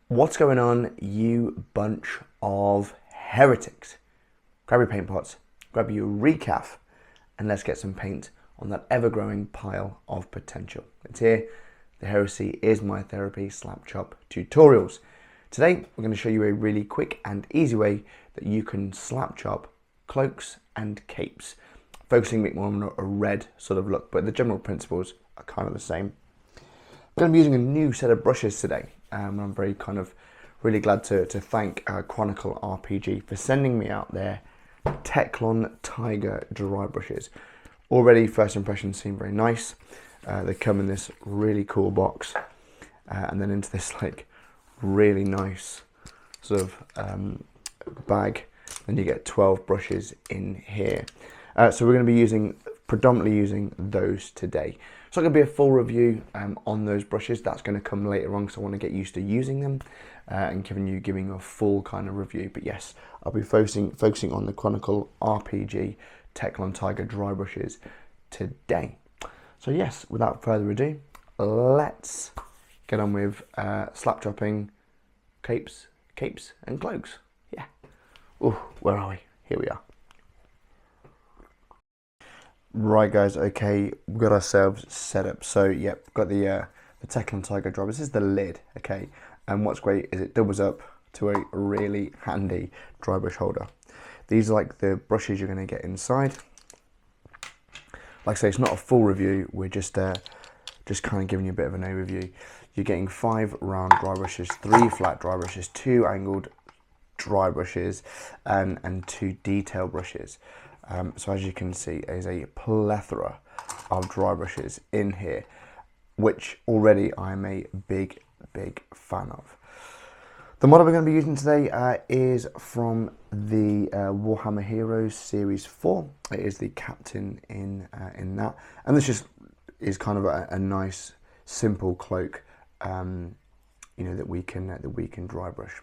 What's going on, you bunch of heretics? Grab your paint pots, grab your recaf, and let's get some paint on that ever-growing pile of potential. It's here. The heresy is my therapy, Slapchop tutorials. Today, we're going to show you a really quick and easy way that you can slapchop cloaks and capes, focusing a bit more on a red sort of look, but the general principles are kind of the same. I'm going to be using a new set of brushes today. I'm very really glad to thank Chronicle RPG for sending me out their Techlon Tiger Drybrushes. Already, first impressions seem very nice. They come in this really cool box, and then into this like really nice sort of bag. Then you get 12 brushes in here. So we're going to be predominantly using those today. So it's going to be a full review on those brushes. That's going to come later on because I want to get used to using them and giving you a full kind of review. But yes, I'll be focusing on the Chronicle RPG Techlon Tiger Drybrushes today. So yes, without further ado, let's get on with slap-chopping capes and cloaks. Yeah. Ooh, where are we? Here we are. Right guys, okay, we've got ourselves set up. So yep, we've got the Techlon Tiger Drybrush. This is the lid, okay, and what's great is it doubles up to a really handy dry brush holder. These are like the brushes you're going to get inside. Like I say, it's not a full review, we're just kind of giving you a bit of an overview. You're getting 5 round dry brushes, 3 flat dry brushes, 2 angled dry brushes, and 2 detail brushes. So as you can see, there's a plethora of dry brushes in here, which already I'm a big fan of. The model we're going to be using today is from the Warhammer Heroes Series 4. It is the captain in that, and this just is kind of a nice, simple cloak, that we can dry brush.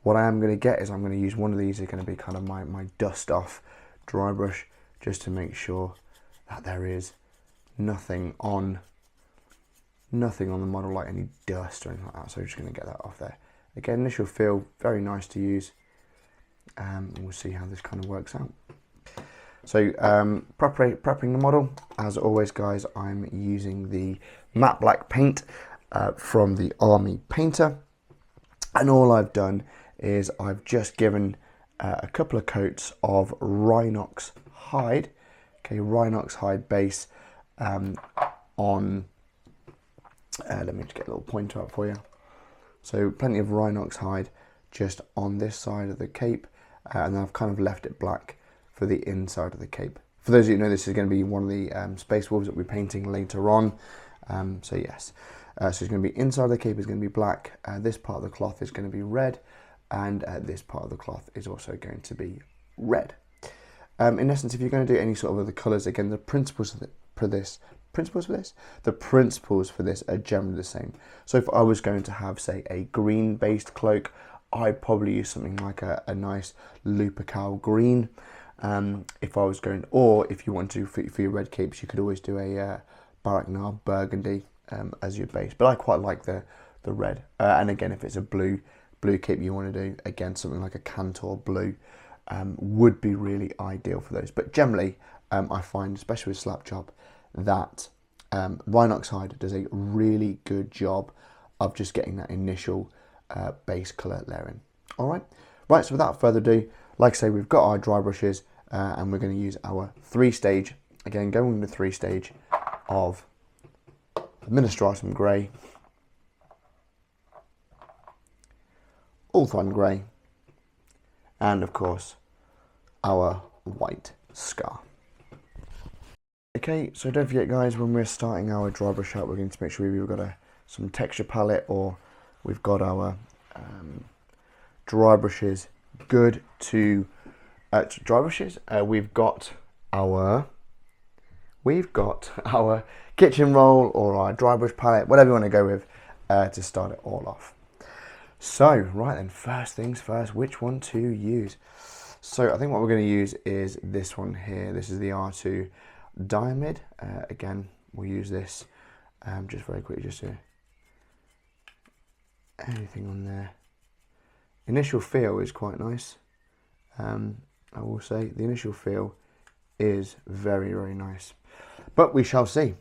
What I am going to get is I'm going to use one of these. Is going to be kind of my dust off dry brush, just to make sure that there is nothing on the model, like any dust or anything like that. So I'm just going to get that off there. Again, this will feel very nice to use, and we'll see how this kind of works out. So prepping the model, as always guys, I'm using the matte black paint from the Army Painter, and all I've done is I've just given a couple of coats of Rhinox Hyde, okay, Rhinox Hyde base on, let me just get a little pointer up for you. So plenty of Rhinox Hyde just on this side of the cape, and then I've kind of left it black for the inside of the cape. For those of you who know, this is going to be one of the Space Wolves that we're painting later on. So yes, so it's going to be inside the cape is going to be black, this part of the cloth is going to be red, and this part of the cloth is also going to be red. In essence, if you're going to do any sort of other colours, again, the principles for this are generally the same. So if I was going to have, say, a green based cloak, I'd probably use something like a nice Lupercal green. If I was going, or if you want to for your red capes, you could always do a Baraknar burgundy as your base, but I quite like the red. And again, if it's a blue cape you want to do, again, something like a Cantor blue would be really ideal for those. But generally, I find, especially with Slapchop, that Rhinox Hyde does a really good job of just getting that initial base colour there in. All right, so without further ado, like I say, we've got our dry brushes, and we're going to use our 3-stage, again, going with the 3-stage of Administratum Grey, Ulthuan Grey, and of course our white scar. Okay, so don't forget guys, when we're starting our dry brush out, we're going to make sure we've got some texture palette, or we've got our dry brushes good to dry brushes. We've got our kitchen roll or our dry brush palette, whatever you want to go with, to start it all off. So, right then, first things first, which one to use? So I think what we're going to use is this one here. This is the R2 Diamid. Again, we'll use this just very quickly, just to anything on there. Initial feel is quite nice. I will say the initial feel is very, very nice. But we shall see.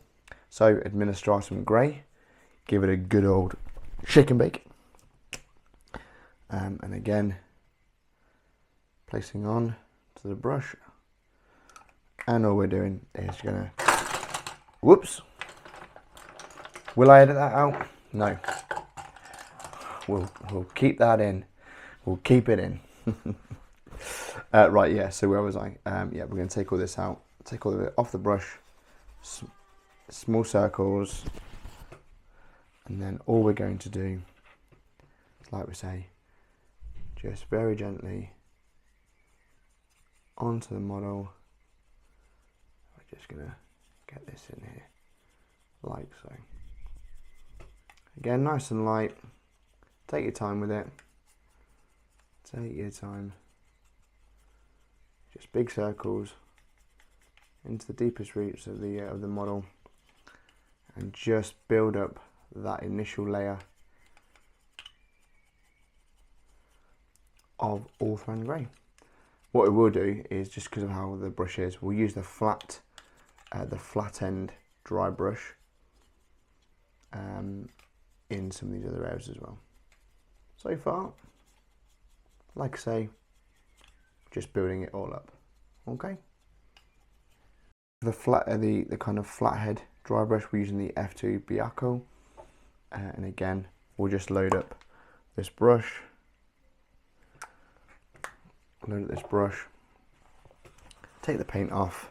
So Administratum Grey, give it a good old shake and bake. And again, placing on to the brush. And all we're doing is gonna, whoops. Will I edit that out? No. We'll keep that in. We'll keep it in. Right, yeah, so where was I? Yeah, we're going to take all this out. Take all of it off the brush. Small circles. And then all we're going to do, like we say, just very gently onto the model. We're just going to get this in here, like so. Again, nice and light. Take your time with it. Take your time. Just big circles into the deepest roots of the model, and just build up that initial layer of Ulthuan Grey. What we will do is, just because of how the brush is, we'll use the flat end dry brush in some of these other areas as well. So far, like I say, just building it all up. Okay. The kind of flathead dry brush, we're using the F2 Biaco, and again, we'll just load up this brush. Load up this brush. Take the paint off,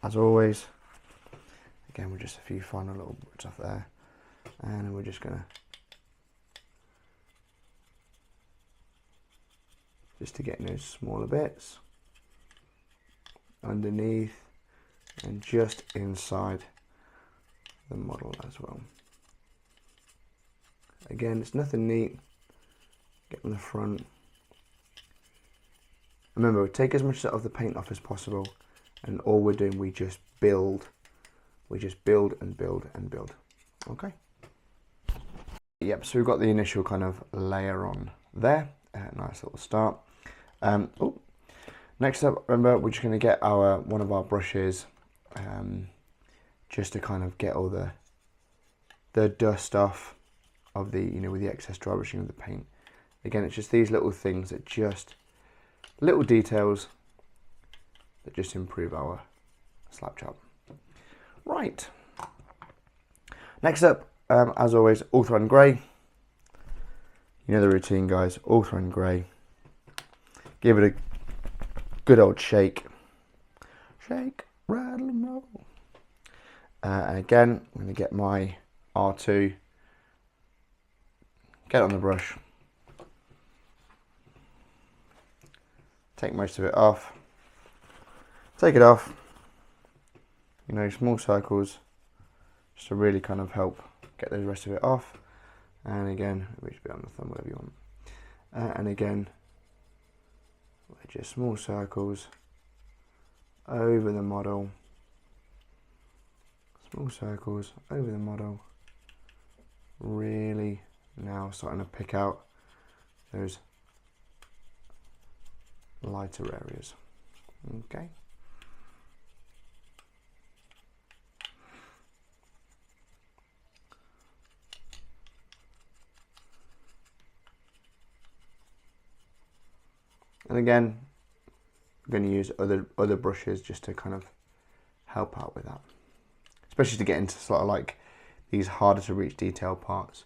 as always. Again, we're just a few final little bits off there, and we're just gonna to get in those smaller bits underneath and just inside the model as well. Again, it's nothing neat. Get on the front. Remember, take as much of the paint off as possible, and all we're doing, we just build. We just build and build and build. Okay. Yep, so we've got the initial kind of layer on there. Nice little start. Next up, remember, we're just going to get one of our brushes, just to kind of get all the dust off of the, with the excess dry brushing of the paint. Again, it's just these little things that just, little details that just improve our Slapchop. Right. Next up, as always, Ulthuan Grey. You know the routine, guys. Ulthuan Grey. Give it a good old shake. Shake, rattle and roll. And again, I'm going to get my R2. Get on the brush. Take most of it off. Take it off. Small circles, just to really kind of help get the rest of it off. And again, reach a bit on the thumb, whatever you want. And again, just small circles over the model. Small circles over the model. Really now starting to pick out those lighter areas. Okay. And again, I'm going to use other brushes just to kind of help out with that, especially to get into sort of like these harder to reach detail parts,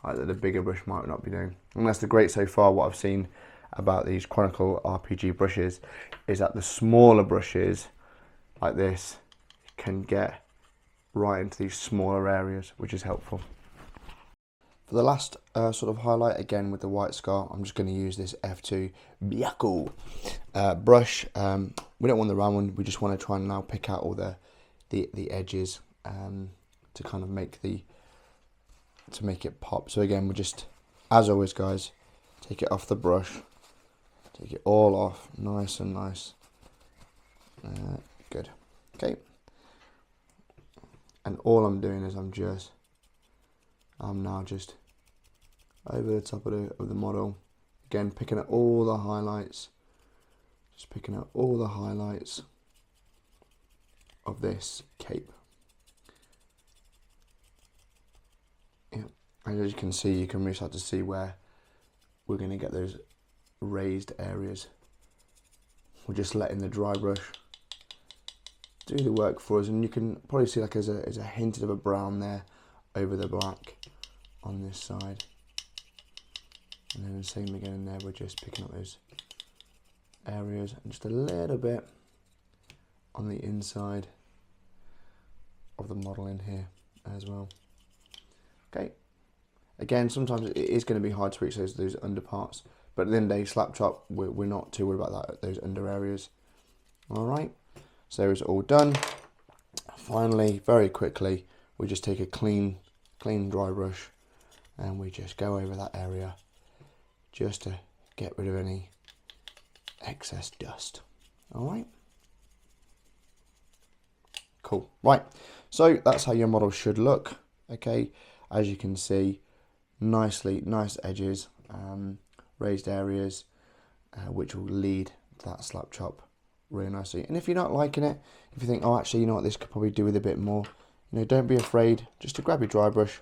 like that the bigger brush might not be doing. And that's the great so far. What I've seen about these Chronicle RPG brushes is that the smaller brushes like this can get right into these smaller areas, which is helpful. For the last sort of highlight, again with the white scar, I'm just going to use this F2 Biaco brush. We don't want the round one, we just want to try and now pick out all the edges to kind of make it pop. So again, we just, as always guys, take it off the brush, take it all off, nice and nice. Good. Okay. And all I'm doing is I'm now just over the top of the model. Again, picking up all the highlights, just picking up all the highlights of this cape. Yeah, and as you can see, you can really start to see where we're going to get those raised areas. We're just letting the dry brush do the work for us, and you can probably see like there's a hint of a brown there over the black on this side, and then the same again in there. We're just picking up those areas and just a little bit on the inside of the model in here as well. Okay, again, sometimes it is going to be hard to reach those under parts, but at the end of the day, Slapchop, we're not too worried about that, those under areas. All right, so it's all done. Finally, very quickly, we just take a clean dry brush and we just go over that area just to get rid of any excess dust. All right, cool. Right, so that's how your model should look. Okay, as you can see, nice edges, raised areas, which will lead to that Slapchop really nicely. And if you're not liking it, if you think, oh, actually, you know what, this could probably do with a bit more, you know, don't be afraid just to grab your dry brush,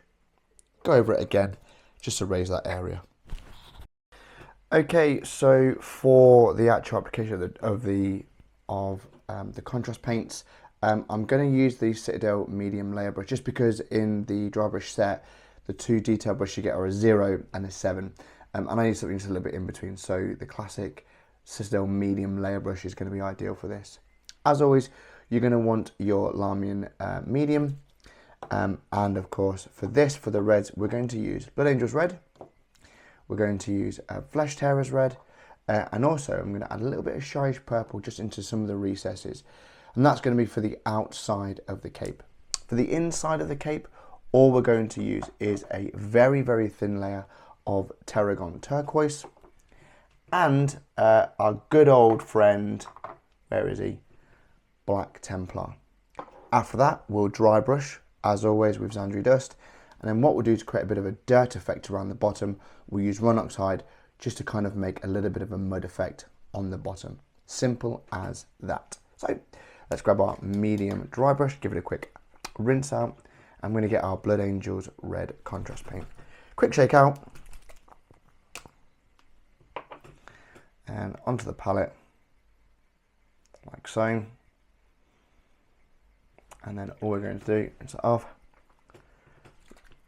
go over it again, just to raise that area. Okay, so for the actual application of the contrast paints, I'm going to use the Citadel medium layer brush, just because in the dry brush set, the two detail brushes you get are a 0 and a 7, and I need something just a little bit in between. So the classic Citadel medium layer brush is going to be ideal for this. As always, you're going to want your Lahmian medium, and of course for the reds, we're going to use Blood Angels red, we're going to use Flesh Tearers red, and also I'm going to add a little bit of Shyish Purple just into some of the recesses, and that's going to be for the outside of the cape. For the inside of the cape, all we're going to use is a very thin layer of Terradon Turquoise and our good old friend, where is he? Black Templar. After that, we'll dry brush, as always, with Zandri Dust, and then what we'll do to create a bit of a dirt effect around the bottom, we'll use Rhinox Hyde just to kind of make a little bit of a mud effect on the bottom. Simple as that. So let's grab our medium dry brush, give it a quick rinse out. I'm going to get our Blood Angels red contrast paint. Quick shake out. And onto the palette, like so. And then all we're going to do, rinse it off.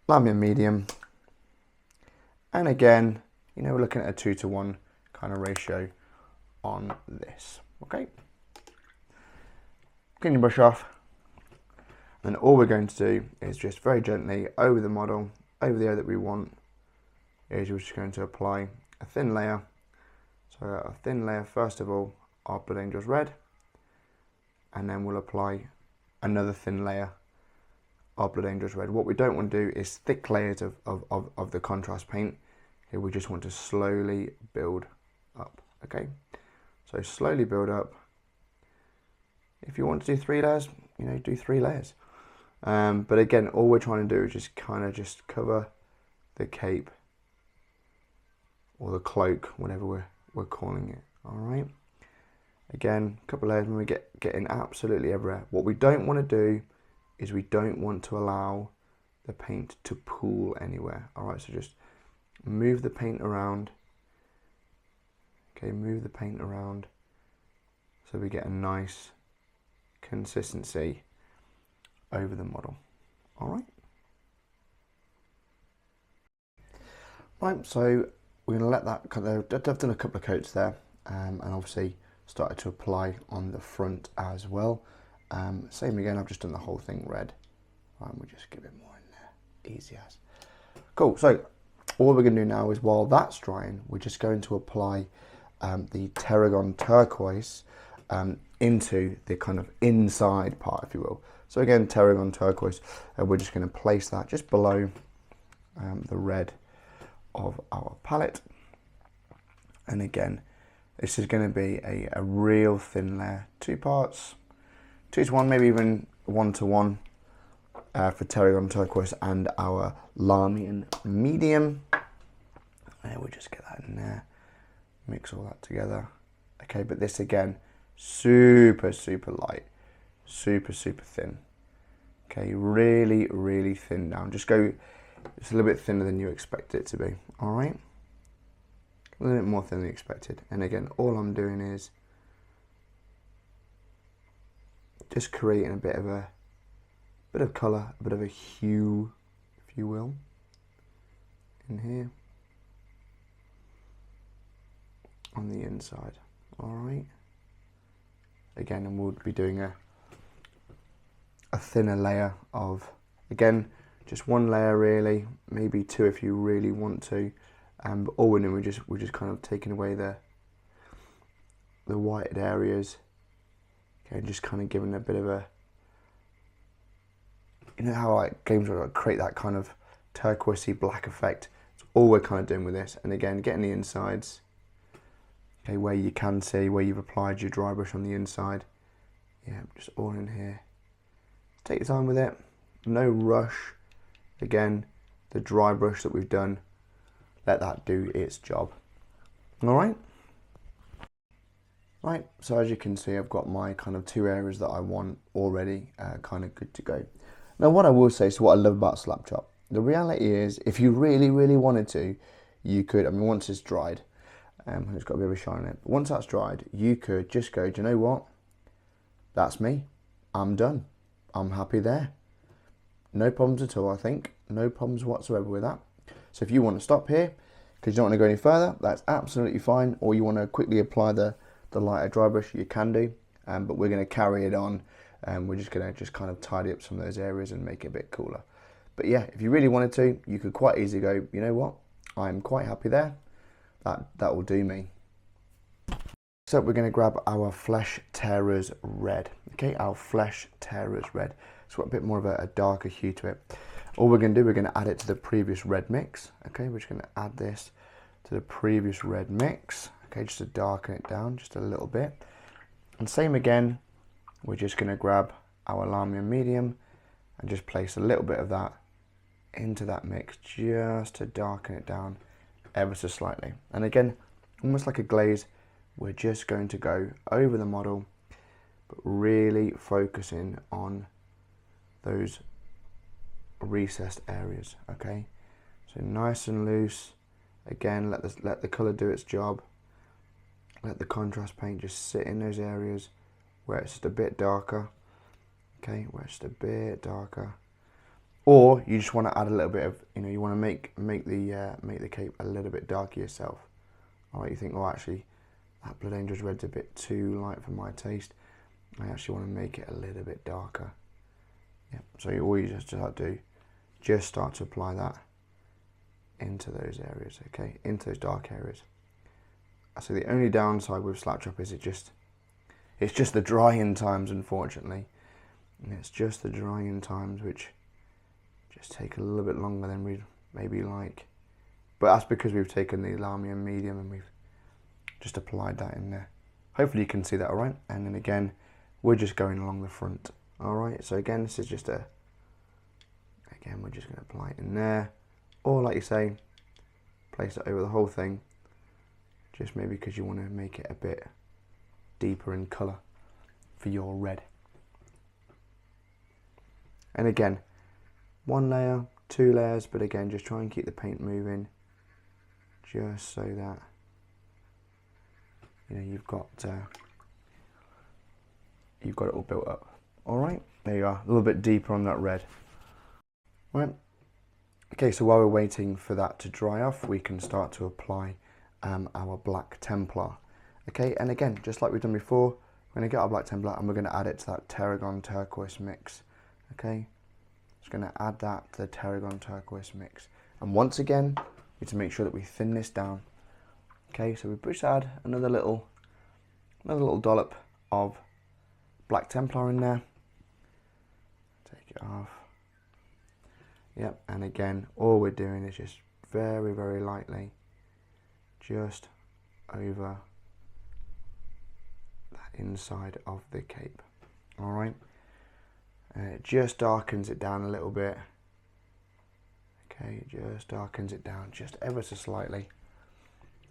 Lahmian medium. And again, you know, we're looking at a 2:1 kind of ratio on this. Okay. Clean your brush off. And all we're going to do is just very gently over the model, over the area that we want, is we're just going to apply a thin layer. So a thin layer, first of all, our Blood Angels red, and then we'll apply another thin layer of Blood Angels red. What we don't want to do is thick layers of the contrast paint. Okay, we just want to slowly build up. Okay, so slowly build up. If you want to do 3 layers, you know, do 3 layers. But again, all we're trying to do is just kind of just cover the cape or the cloak, whatever we're calling it. All right. Again, a couple of layers when we get in absolutely everywhere. What we don't want to do is we don't want to allow the paint to pool anywhere. All right. So just move the paint around. Okay, move the paint around so we get a nice consistency over the model. All right. Right, so we're going to let that, I've done a couple of coats there, and obviously started to apply on the front as well. Same again, I've just done the whole thing red. Right, we'll just give it more in there, easy as. Cool, so all we're going to do now is while that's drying, we're just going to apply the Terradon Turquoise into the kind of inside part, if you will. So again, Terradon Turquoise, we're just going to place that just below the red of our palette. And again, this is going to be a real thin layer, 2 parts, 2:1, maybe even 1:1 for Terradon Turquoise and our Lahmian medium. we'll just get that in there, mix all that together. Okay, but this again, super light, super thin. Okay, really thin down. Just go, it's a little bit thinner than you expect it to be. All right, a little bit more than you expected. And again, all I'm doing is just creating a bit of colour, a bit of a hue, if you will, in here on the inside. All right. Again, and we'll be doing a thinner layer of, again, just one layer really, maybe two if you really want to. But all we're doing, we're just kind of taking away the whited areas. Okay, and just kind of giving a bit of a, you know how like games will create that kind of turquoisey black effect. That's all we're kind of doing with this. And again, getting the insides. Okay, where you can see where you've applied your dry brush on the inside. Yeah, just all in here. Take your time with it. No rush. Again, the dry brush that we've done, let that do its job. All right. Right, so as you can see, I've got my kind of two areas that I want already kind of good to go. Now, what I will say, so what I love about Slapchop, the reality is, if you really wanted to, you could, I mean, once it's dried, it's got a bit of a shine on it, but once that's dried, you could just go, do you know what? That's me. I'm done. I'm happy there. No problems at all, I think. No problems whatsoever with that. So if you want to stop here, because you don't want to go any further, that's absolutely fine. Or you want to quickly apply the lighter dry brush, you can do. But we're going to carry it on. We're just going to kind of tidy up some of those areas and make it a bit cooler. But yeah, if you really wanted to, you could quite easily go, you know what? I'm quite happy there. That will do me. So we're going to grab our Flesh Tearers Red. Okay, our Flesh Tearers Red. It's got a bit more of a darker hue to it. All we're going to do, we're going to add it to the previous red mix. Okay, we're just going to add this to the previous red mix. Okay, just to darken it down just a little bit. And same again, we're just going to grab our Lamium Medium and just place a little bit of that into that mix just to darken it down ever so slightly. And again, almost like a glaze, we're just going to go over the model, but really focusing on those recessed areas. Okay, so nice and loose. Again, let the color do its job. Let the contrast paint just sit in those areas where it's just a bit darker. Okay, where it's just a bit darker. Or you just want to add a little bit of, you know, you want to make the cape a little bit darker yourself. All right, you think, oh, actually, that Blood Angel's red's a bit too light for my taste. I actually want to make it a little bit darker. Yeah. So all you just start to do, just start to apply that into those areas. Okay, into those dark areas. So the only downside with Slapchop is it's just the drying times, unfortunately. And it's just the drying times which just take a little bit longer than we'd maybe like. But that's because we've taken the Lamium Medium and we've just applied that in there. Hopefully you can see that all right. And then again, we're just going along the front. All right, so again, this is just again, we're just going to apply it in there. Or like you say, place it over the whole thing. Just maybe because you want to make it a bit deeper in colour for your red. And again, one layer, two layers, but again, just try and keep the paint moving, just so that, you know, you've got it all built up. All right, there you are, a little bit deeper on that red. Right. Okay, so while we're waiting for that to dry off, we can start to apply our Black Templar. Okay, and again, just like we've done before, we're going to get our Black Templar and we're going to add it to that Terradon Turquoise mix. Okay, just going to add that to the Terradon Turquoise mix. And once again, we need to make sure that we thin this down. Okay, so we just add another little dollop of Black Templar in there. Take it off. Yep, and again, all we're doing is just very, very lightly, just over that inside of the cape. All right, and it just darkens it down a little bit. Okay, just darkens it down just ever so slightly.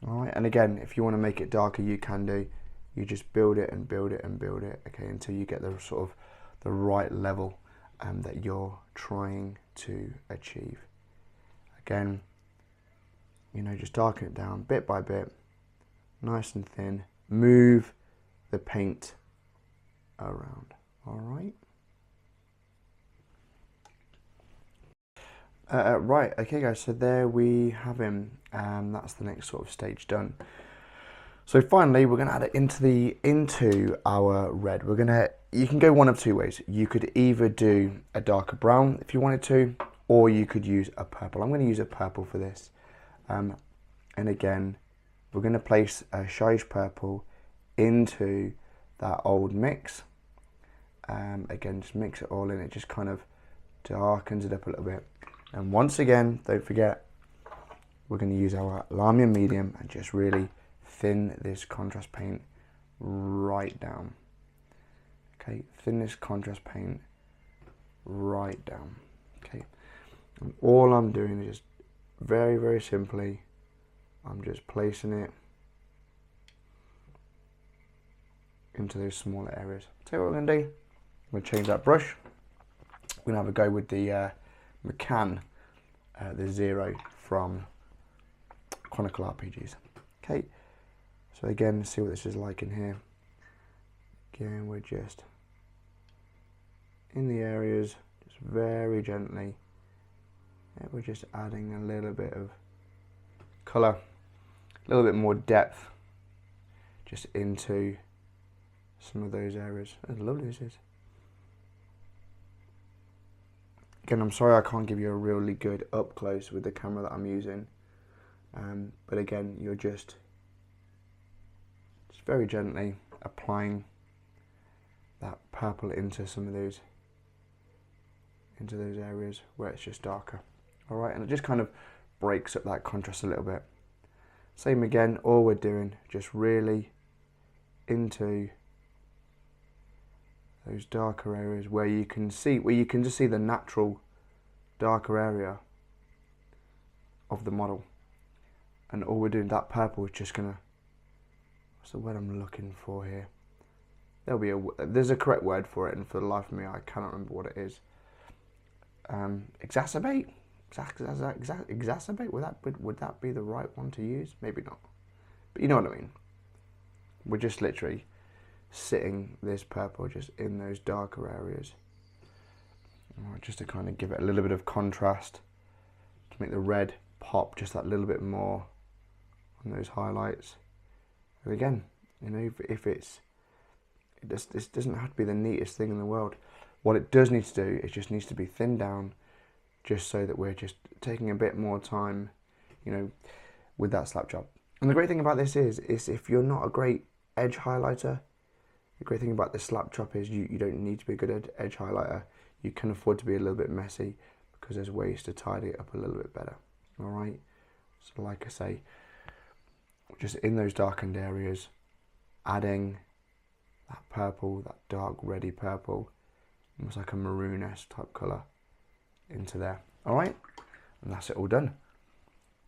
Alright, and again, if you want to make it darker, you can do. You just build it and build it and build it, okay, until you get the sort of the right level that you're trying to achieve. Again, you know, just darken it down bit by bit, nice and thin. Move the paint around. Alright. Right, okay guys, so there we have him. That's the next sort of stage done. So finally, we're going to add it into our red. You can go one of two ways. You could either do a darker brown if you wanted to, or you could use a purple. I'm going to use a purple for this. And again, we're going to place a Shyish Purple into that old mix. Again, just mix it all in. It just kind of darkens it up a little bit. And once again, don't forget, we're going to use our Lahmian medium and just really thin this contrast paint right down. Okay, thin this contrast paint right down. Okay, and all I'm doing is just very, very simply, I'm just placing it into those smaller areas. Tell you what we're going to do, I'm going to change that brush. We're going to have a go with the McCann, the Zero from Chronicle RPGs. Okay, so again, see what this is like in here. Again, we're just in the areas, just very gently. Yeah, we're just adding a little bit of colour, a little bit more depth, just into some of those areas. That's lovely this is. Again, I'm sorry I can't give you a really good up close with the camera that I'm using. But again, you're just very gently applying that purple into some of those, into those areas where it's just darker. All right, and it just kind of breaks up that contrast a little bit. Same again, all we're doing, just really into those darker areas where you can see, just see the natural darker area of the model. And all we're doing, that purple is just gonna, what's the word I'm looking for here? There's a correct word for it, and for the life of me, I cannot remember what it is. Exacerbate? Exacerbate? Would that be the right one to use? Maybe not. But you know what I mean. We're just literally sitting this purple just in those darker areas, just to kind of give it a little bit of contrast, to make the red pop just that little bit more on those highlights. And again, you know, this doesn't have to be the neatest thing in the world. What it does need to do is just needs to be thinned down, just so that we're just taking a bit more time, you know, with that Slapchop. And the great thing about this is if you're not a great edge highlighter, the great thing about this Slapchop is you don't need to be a good edge highlighter. You can afford to be a little bit messy because there's ways to tidy it up a little bit better. All right. So like I say, just in those darkened areas, adding that purple, that dark reddy purple, almost like a maroon-esque type colour into there. All right. And that's it all done.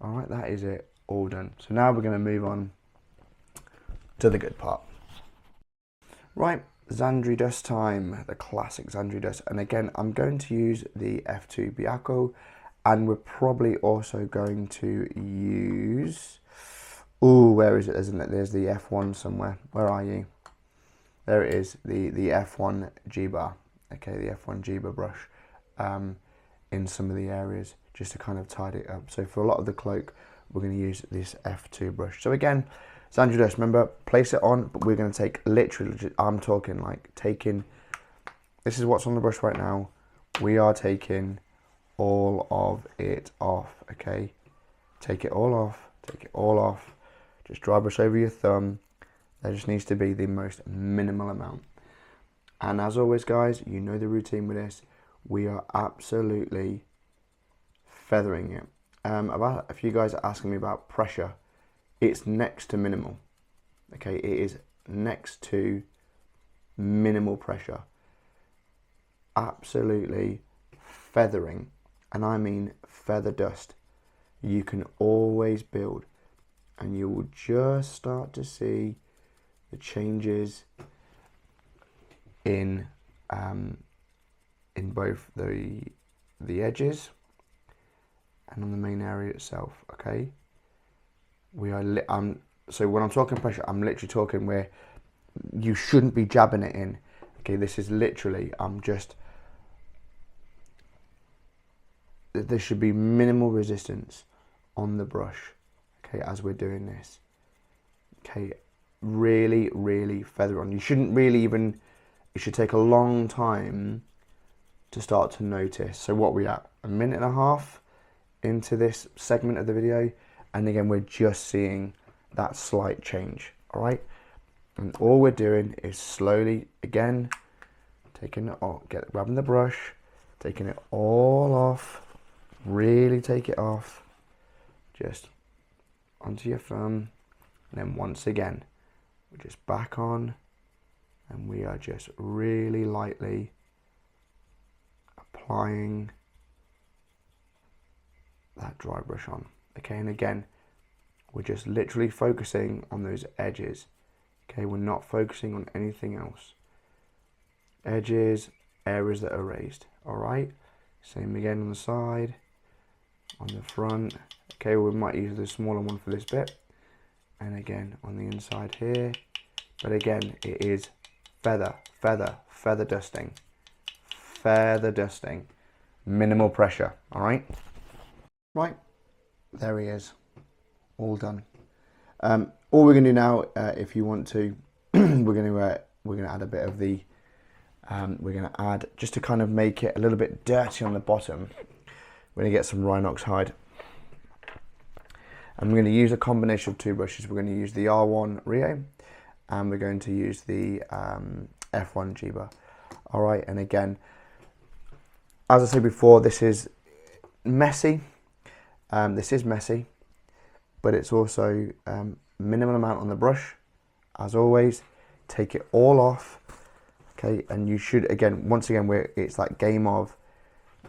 All right. That is it all done. So now we're going to move on to the good part. Right, Xandri Dust time, the classic Xandri Dust. And again, I'm going to use the F2 Byakko, and we're probably also going to use, ooh, where is it? Isn't it? There's the F1 somewhere. Where are you? There it is, the F1 G-bar. Okay, the F1 G-bar brush in some of the areas, just to kind of tidy it up. So for a lot of the cloak, we're going to use this F2 brush. So again, Xandri Dust, remember, place it on, but we're going to take literally, I'm talking like taking, this is what's on the brush right now. We are taking all of it off, okay? Take it all off, take it all off. Just dry brush over your thumb. There just needs to be the most minimal amount. And as always, guys, you know the routine with this. We are absolutely feathering it. About a few guys are asking me about pressure. It's next to minimal. Okay, it is next to minimal pressure. Absolutely feathering, and I mean feather dust. You can always build and you will just start to see the changes in both the edges and on the main area itself. Okay, we are so when I'm talking pressure, I'm literally talking where you shouldn't be jabbing it in. Okay, this is literally, there should be minimal resistance on the brush, okay, as we're doing this. Okay, really, really feather on. You shouldn't really even, it should take a long time to start to notice. So what we at, a minute and a half into this segment of the video, and again, we're just seeing that slight change, all right? And all we're doing is slowly, again, taking it off, grabbing the brush, taking it all off, really take it off, just onto your thumb, and then once again, we're just back on, and we are just really lightly applying that dry brush on. Okay, and again, we're just literally focusing on those edges. Okay, we're not focusing on anything else. Edges, areas that are raised. All right, same again on the side, on the front. Okay, we might use the smaller one for this bit, and again on the inside here. But again, it is feather dusting, minimal pressure. All right, right, there he is, all done. All we're going to do now, if you want to, we're going to add a bit of the, we're going to add, just to kind of make it a little bit dirty on the bottom, we're going to get some Rhinox Hyde. And we're going to use a combination of two brushes. We're going to use the R1 Rio, and we're going to use the F1 Jiba. All right, and again, as I said before, this is messy. But it's also minimal amount on the brush. As always, take it all off. Okay, and you should, again, once again, it's that game of,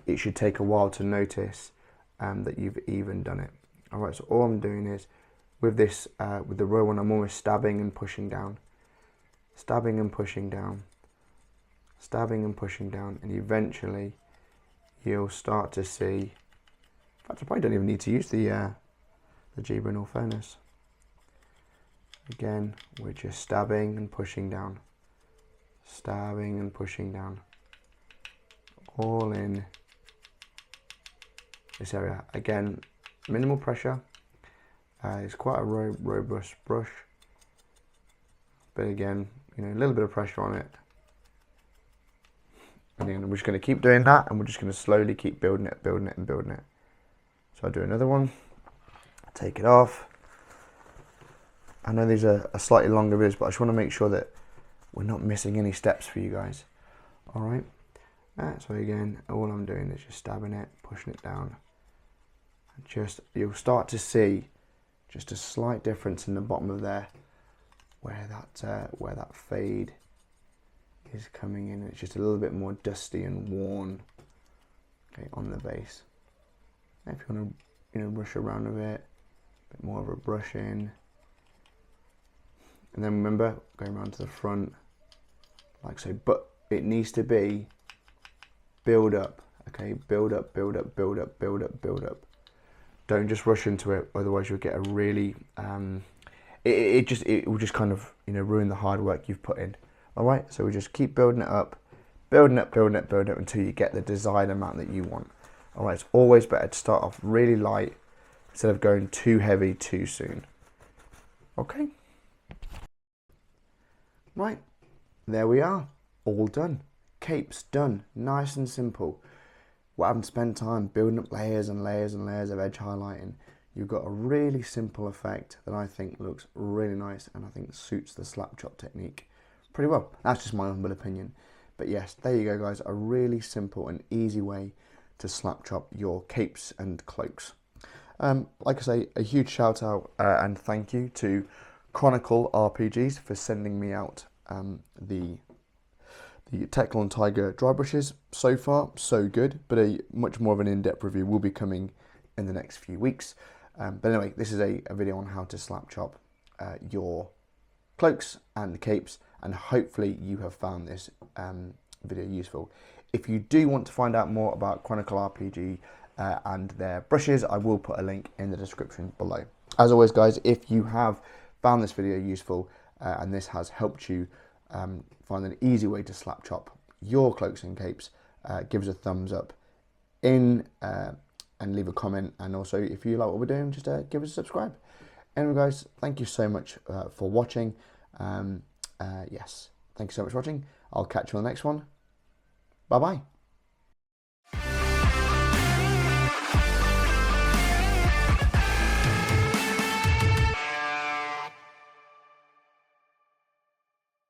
it should take a while to notice that you've even done it. All right, so all I'm doing is, with this, with the row one, I'm always stabbing and pushing down, stabbing and pushing down, stabbing and pushing down, and eventually you'll start to see, in fact, I probably don't even need to use the Jiba in all fairness. Again, we're just stabbing and pushing down, stabbing and pushing down, all in this area. Again, minimal pressure. It's quite a robust brush, but again, you know, a little bit of pressure on it. And then we're just going to keep doing that, and we're just going to slowly keep building it, building it, and building it. So I'll do another one, take it off. I know these are slightly longer videos, but I just want to make sure that we're not missing any steps for you guys. All right. So again, all I'm doing is just stabbing it, pushing it down. And just, you'll start to see just a slight difference in the bottom of there, where that fade is coming in. It's just a little bit more dusty and worn, okay, on the base. If you want to, you know, rush around a bit more of a brush in, and then remember, going around to the front like so. But it needs to be build up, okay, build up, build up, build up, build up, build up. Don't just rush into it, otherwise you'll get a really it will just kind of, you know, ruin the hard work you've put in. All right, so we just keep building it up, building up, building up, building up until you get the desired amount that you want. All right, it's always better to start off really light instead of going too heavy too soon. Okay. Right, there we are, all done. Capes done, nice and simple. We haven't spent time building up layers and layers and layers of edge highlighting. You've got a really simple effect that I think looks really nice, and I think suits the slap chop technique pretty well. That's just my humble opinion. But yes, there you go guys, a really simple and easy way to slap chop your capes and cloaks. Like I say, a huge shout out and thank you to Chronicle RPGs for sending me out the Techlon Tiger Drybrushes. So far, so good, but a much more of an in-depth review will be coming in the next few weeks. But anyway, this is a video on how to slap chop your cloaks and the capes, and hopefully you have found this video useful. If you do want to find out more about Chronicle RPG and their brushes, I will put a link in the description below. As always guys, if you have found this video useful and this has helped you find an easy way to slap chop your cloaks and capes, give us a thumbs up and leave a comment, and also if you like what we're doing, just give us a subscribe. Anyway guys, thank you so much for watching. Yes, thank you so much for watching. I'll catch you on the next one. Bye bye.